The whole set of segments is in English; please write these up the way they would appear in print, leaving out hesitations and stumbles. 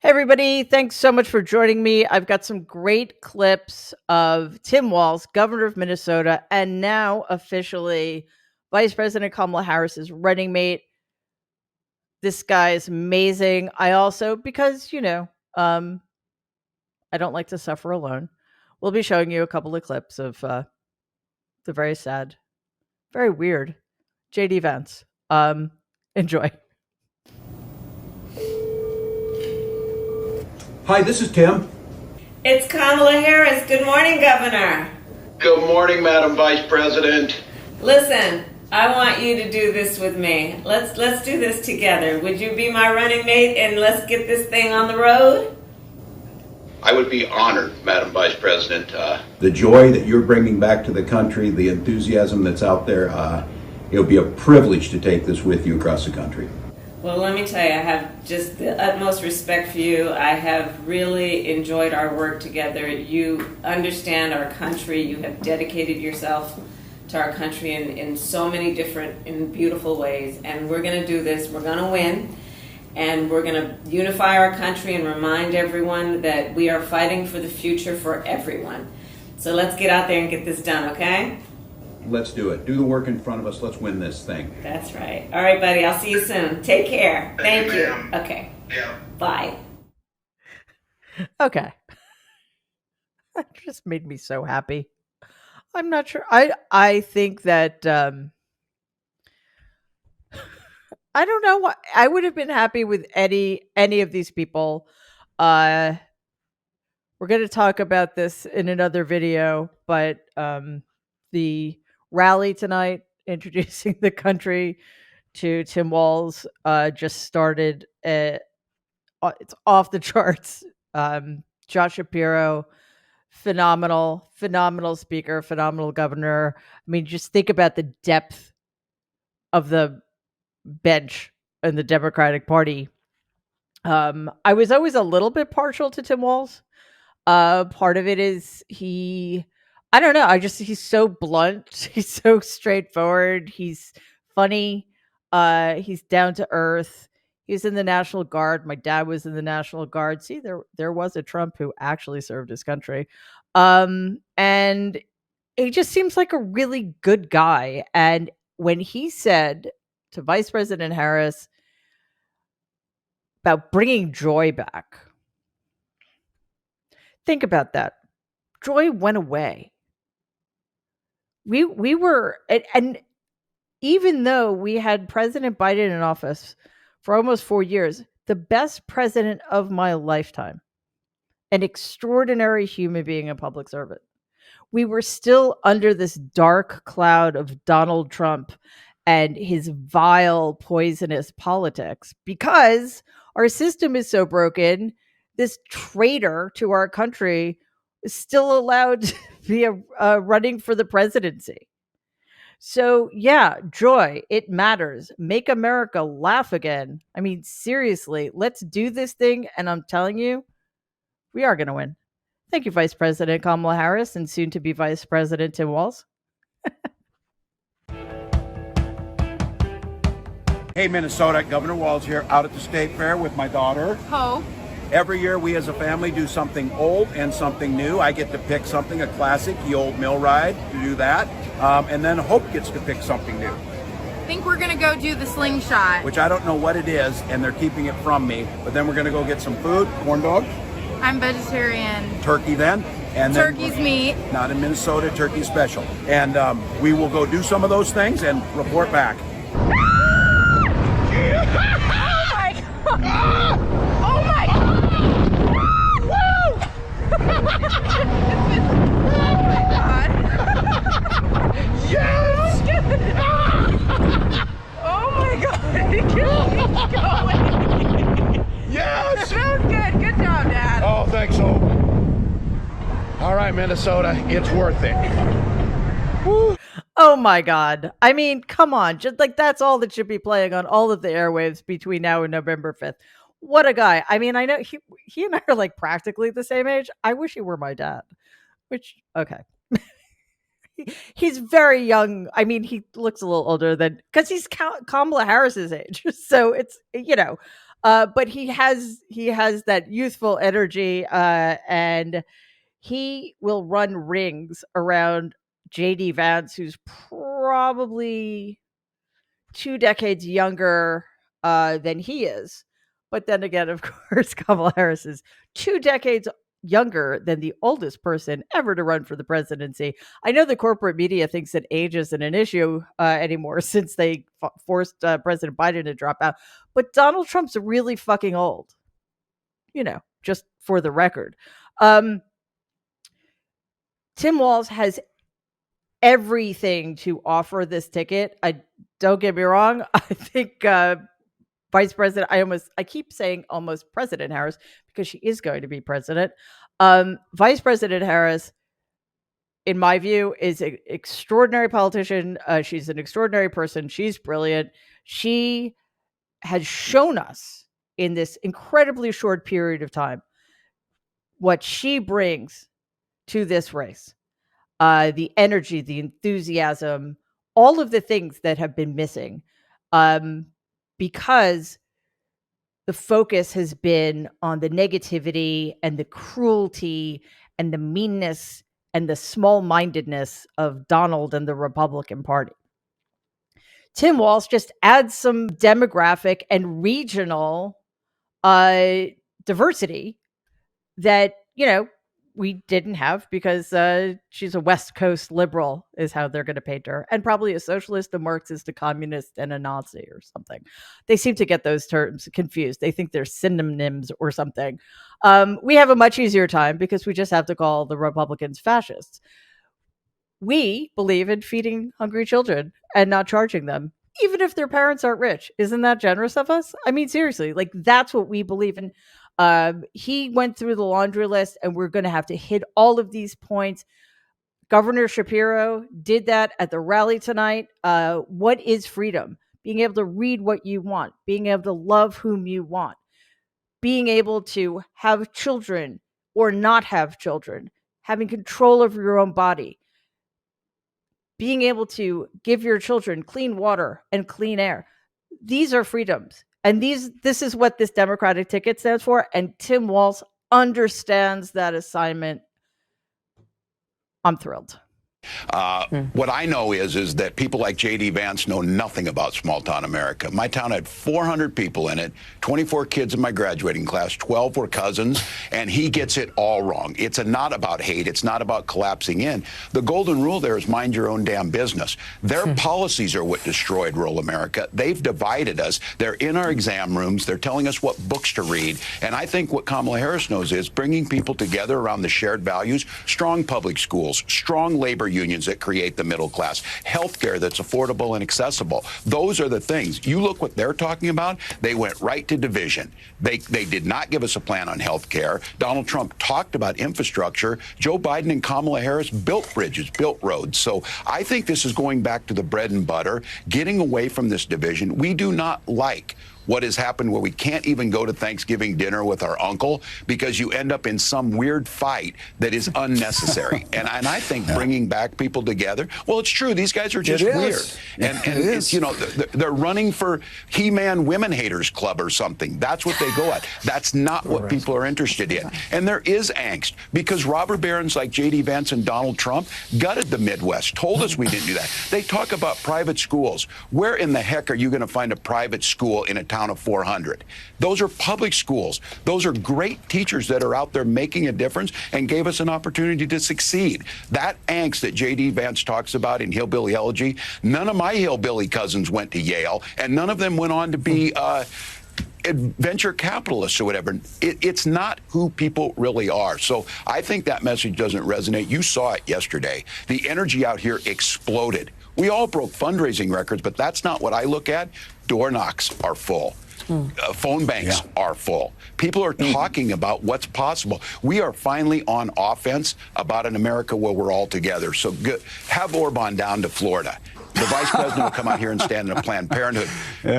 Hey, everybody. Thanks so much for joining me. I've got some great clips of Tim Walz, governor of Minnesota, and now officially Vice President Kamala Harris's running mate. This guy is amazing. I also, because, I don't like to suffer alone, we'll be showing you a couple of clips of the very sad, very weird JD Vance. Enjoy. Hi, this is Tim. It's Kamala Harris. Good morning, Governor. Good morning, Madam Vice President. Listen, I want you to do this with me. Let's do this together. Would you be my running mate and let's get this thing on the road? I would be honored, Madam Vice President. The joy that you're bringing back to the country, the enthusiasm that's out there, it'll be a privilege to take this with you across the country. Well, let me tell you, I have just the utmost respect for you. I have really enjoyed our work together. You understand our country. You have dedicated yourself to our country in so many different and beautiful ways. And we're going to do this. We're going to win. And we're going to unify our country and remind everyone that we are fighting for the future for everyone. So let's get out there and get this done, okay? Let's do it. Do the work in front of us. Let's win this thing. That's right. All right, buddy. I'll see you soon. Take care. Thank you. Ma'am. Okay. Yeah. Bye. Okay. That just made me so happy. I'm not sure. I think that I don't know what I would have been happy with any of these people. We're going to talk about this in another video, but the rally tonight introducing the country to Tim Walz just started. It's off the charts. Josh Shapiro, phenomenal speaker, phenomenal governor. I mean, just think about the depth of the bench in the Democratic Party. I was always a little bit partial to Tim Walz. Part of it is I don't know. He's so blunt. He's so straightforward. He's funny. He's down to earth. He's in the National Guard. My dad was in the National Guard. See, there was a Trump who actually served his country. And he just seems like a really good guy. And when he said to Vice President Harris about bringing joy back, think about that. Joy went away. We were, and even though we had President Biden in office for almost 4 years, the best president of my lifetime, an extraordinary human being and public servant, we were still under this dark cloud of Donald Trump and his vile, poisonous politics because our system is so broken. This traitor to our country is still allowed to be running for the presidency. So yeah, joy, it matters. Make America laugh again. I mean, seriously, let's do this thing. And I'm telling you, we are going to win. Thank you, Vice President Kamala Harris and soon to be Vice President Tim Walz. Hey, Minnesota, Governor Walz here, out at the State Fair with my daughter. Ho. Every year we as a family do something old and something new. I get to pick something, a classic, the old mill ride, to do that. And then Hope gets to pick something new. I think we're gonna go do the slingshot. Which I don't know what it is, and they're keeping it from me. But then we're gonna go get some food, corn dog. I'm vegetarian. Turkey then. And Turkey's meat. Not in Minnesota, turkey special. And we will go do some of those things and report back. Oh my god! Oh my god! Woo! Oh my god! Yes! Oh my god! Keep going! Yes! That was good. Good job, Dad. Oh, thanks, Hope. All right, Minnesota, it's worth it. Woo. Oh my God. I mean, come on. Just like that's all that should be playing on all of the airwaves between now and November 5th. What a guy. I mean, I know he and I are like practically the same age. I wish he were my dad, which, okay. He's very young. I mean, he looks a little older than, because he's Kamala Harris's age. So it's, But he has that youthful energy, and he will run rings around JD Vance, who's probably 2 decades younger than he is. But then again, of course, Kamala Harris is 2 decades younger than the oldest person ever to run for the presidency. I know the corporate media thinks that age isn't an issue anymore since they forced President Biden to drop out. But Donald Trump's really fucking old, just for the record. Tim Walz has everything to offer this ticket. Don't get me wrong. I think Vice President, I keep saying almost President Harris because she is going to be president. Vice President Harris, in my view, is an extraordinary politician. She's an extraordinary person. She's brilliant. She has shown us in this incredibly short period of time what she brings to this race. The energy, the enthusiasm, all of the things that have been missing, because the focus has been on the negativity and the cruelty and the meanness and the small-mindedness of Donald and the Republican Party. Tim Walz just adds some demographic and regional diversity that, we didn't have because she's a West Coast liberal is how they're going to paint her, and probably a socialist, a Marxist, a communist, and a Nazi or something. They seem to get those terms confused. They think they're synonyms or something. We have a much easier time because we just have to call the Republicans fascists. We believe in feeding hungry children and not charging them, even if their parents aren't rich. Isn't that generous of us? I mean, seriously, like that's what we believe in. He went through the laundry list, and we're going to have to hit all of these points. Governor Shapiro did that at the rally tonight. What is freedom? Being able to read what you want, being able to love whom you want, being able to have children or not have children, having control over your own body, being able to give your children clean water and clean air. These are freedoms. And this is what this Democratic ticket stands for. And Tim Walz understands that assignment. I'm thrilled. What I know is that people like J.D. Vance know nothing about Smalltown America. My town had 400 people in it, 24 kids in my graduating class, 12 were cousins, and he gets it all wrong. It's not about hate. It's not about collapsing in. The golden rule there is mind your own damn business. Their policies are what destroyed rural America. They've divided us. They're in our exam rooms. They're telling us what books to read. And I think what Kamala Harris knows is bringing people together around the shared values, strong public schools, strong labor unions that create the middle class, healthcare that's affordable and accessible. Those are the things. You look what they're talking about. They went right to division. They did not give us a plan on healthcare. Donald Trump talked about infrastructure. Joe Biden and Kamala Harris built bridges, built roads. So I think this is going back to the bread and butter, getting away from this division. We do not like what has happened where we can't even go to Thanksgiving dinner with our uncle because you end up in some weird fight that is unnecessary. and I think bringing back people together, well, it's true. These guys are just weird. And it's, they're running for He-Man Women Haters Club or something. That's what they go at. That's not what people are interested in. And there is angst because robber barons like J.D. Vance and Donald Trump gutted the Midwest, told us we didn't do that. They talk about private schools. Where in the heck are you going to find a private school in a town of 400? Those are public schools. Those are great teachers that are out there making a difference and gave us an opportunity to succeed. That angst that J.D. Vance talks about in Hillbilly Elegy, none of my hillbilly cousins went to Yale, and none of them went on to be venture capitalists or whatever. It's not who people really are. So I think that message doesn't resonate. You saw it yesterday. The energy out here exploded. We all broke fundraising records, but that's not what I look at. Door knocks are full. Phone banks are full. People are talking about what's possible. We are finally on offense about an America where we're all together. So good. Have Orban down to Florida. The vice president will come out here and stand in a Planned Parenthood.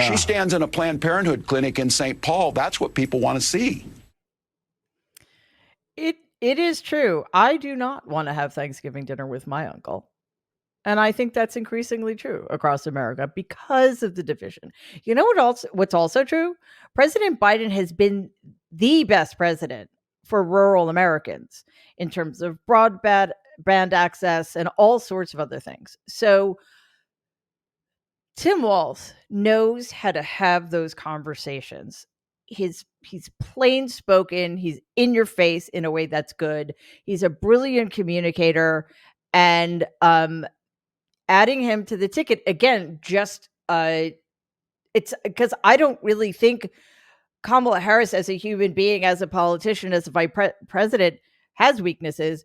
She stands in a Planned Parenthood clinic in St. Paul. That's what people want to see. It is true. I do not want to have Thanksgiving dinner with my uncle. And I think that's increasingly true across America because of the division. You know what's also true? President Biden has been the best president for rural Americans in terms of broadband band access and all sorts of other things. So Tim Walz knows how to have those conversations. He's plain spoken, he's in your face in a way that's good. He's a brilliant communicator, and adding him to the ticket again, just it's because I don't really think Kamala Harris as a human being, as a politician, as a president has weaknesses.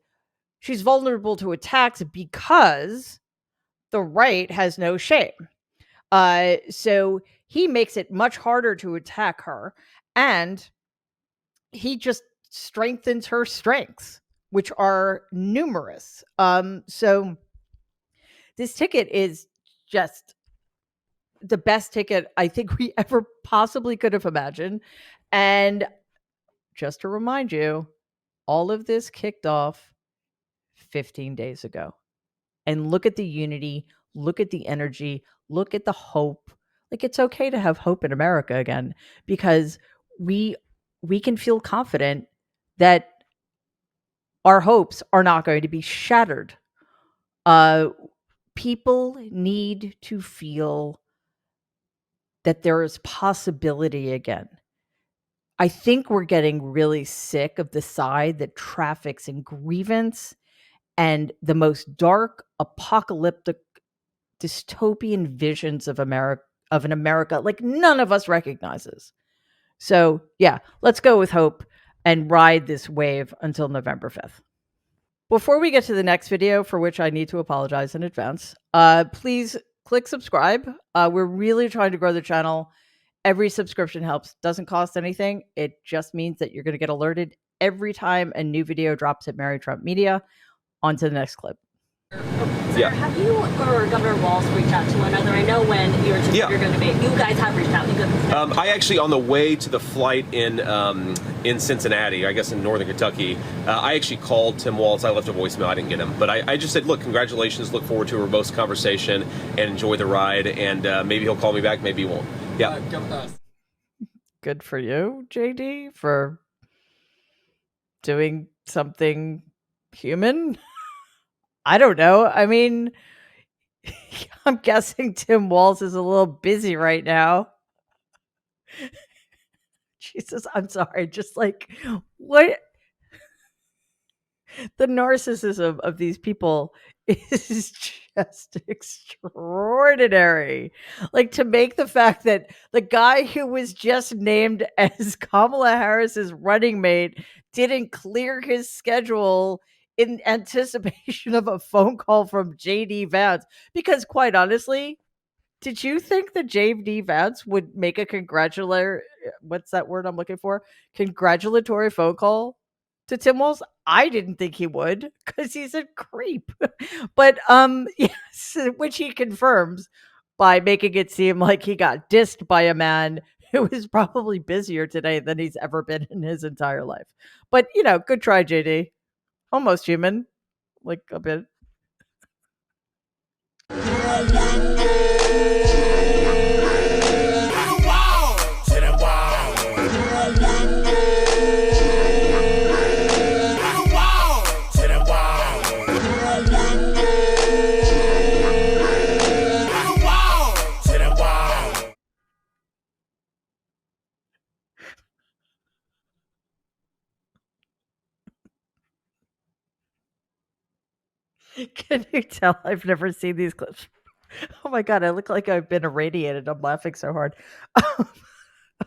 She's vulnerable to attacks because the right has no shame. So he makes it much harder to attack her, and he just strengthens her strengths, which are numerous. So this ticket is just the best ticket I think we ever possibly could have imagined. And just to remind you, all of this kicked off 15 days ago. And look at the unity, look at the energy, look at the hope. Like, it's okay to have hope in America again, because we can feel confident that our hopes are not going to be shattered. People need to feel that there is possibility again. I think we're getting really sick of the side that traffics in grievance and the most dark, apocalyptic, dystopian visions of an America like none of us recognizes. So yeah, let's go with hope and ride this wave until November 5th. Before we get to the next video, for which I need to apologize in advance, please click subscribe. We're really trying to grow the channel. Every subscription helps. Doesn't cost anything. It just means that you're going to get alerted every time a new video drops at Mary Trump Media. On to the next clip. Sir, have you or Governor Walz reached out to one another? I know when you were you're going to be. You guys have reached out. I actually, on the way to the flight in Cincinnati, I guess in northern Kentucky, I actually called Tim Walz. I left a voicemail. I didn't get him, but I just said, look, congratulations. Look forward to a robust conversation and enjoy the ride. And maybe he'll call me back. Maybe he won't. Yeah. Good for you, JD, for doing something human. I don't know. I mean, I'm guessing Tim Walz is a little busy right now. Jesus, I'm sorry. Just like, what? The narcissism of these people is just extraordinary. Like, to make the fact that the guy who was just named as Kamala Harris's running mate didn't clear his schedule in anticipation of a phone call from JD Vance. Because quite honestly, did you think that JD Vance would make a what's that word I'm looking for? Congratulatory phone call to Tim Walz? I didn't think he would, because he's a creep. But yes, which he confirms by making it seem like he got dissed by a man who is probably busier today than he's ever been in his entire life. But good try, JD. Almost human, like a bit. Can you tell I've never seen these clips? Oh my God, I look like I've been irradiated. I'm laughing so hard.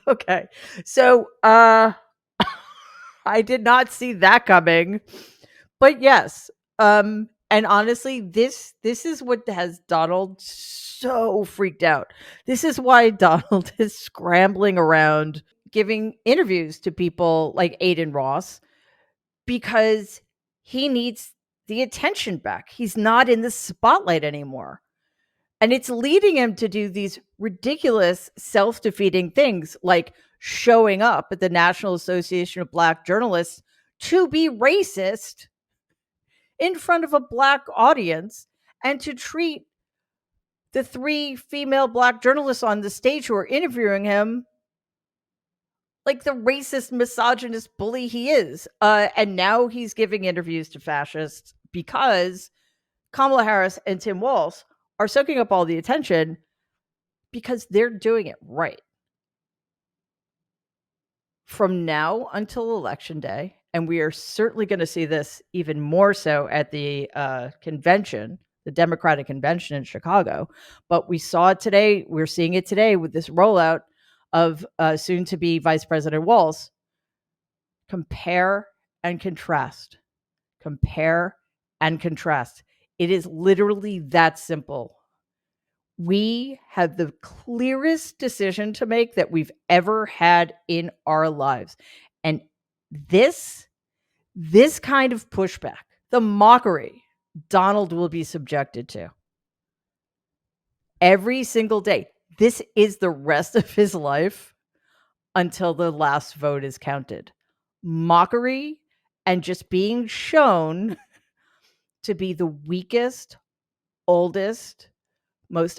Okay. So I did not see that coming. But yes. And honestly, this is what has Donald so freaked out. This is why Donald is scrambling around giving interviews to people like Aiden Ross, because he needs the attention back. He's not in the spotlight anymore. And it's leading him to do these ridiculous self-defeating things, like showing up at the National Association of Black Journalists to be racist in front of a Black audience and to treat the 3 female Black journalists on the stage who are interviewing him like the racist, misogynist bully he is. And now he's giving interviews to fascists because Kamala Harris and Tim Walz are soaking up all the attention because they're doing it right. From now until Election Day, and we are certainly going to see this even more so at the convention, the Democratic convention in Chicago. But we saw it today. We're seeing it today with this rollout of soon-to-be Vice President Walz. Compare and contrast. Compare and contrast. It is literally that simple. We have the clearest decision to make that we've ever had in our lives. And this kind of pushback, the mockery, Donald will be subjected to every single day. This is the rest of his life until the last vote is counted. Mockery and just being shown to be the weakest, oldest, most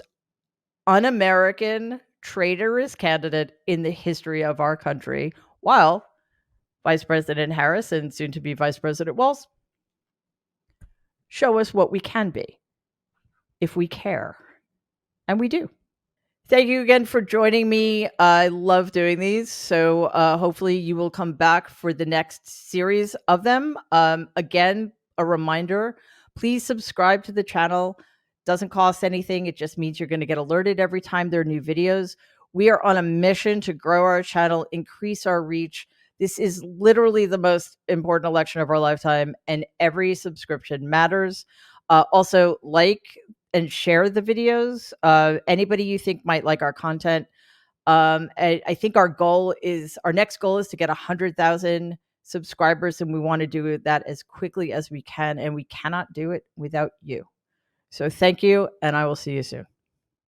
un-American, traitorous candidate in the history of our country, while Vice President Harris and soon to be Vice President Walz show us what we can be if we care. And we do. Thank you again for joining me. I love doing these. So hopefully you will come back for the next series of them. Again, a reminder, please subscribe to the channel. Doesn't cost anything. It just means you're going to get alerted every time there are new videos. We are on a mission to grow our channel, increase our reach. This is literally the most important election of our lifetime, and every subscription matters. Also, like and share the videos. Anybody you think might like our content. I think our next goal is to get 100,000 subscribers, and we want to do that as quickly as we can, and we cannot do it without you. So thank you, and I will see you soon.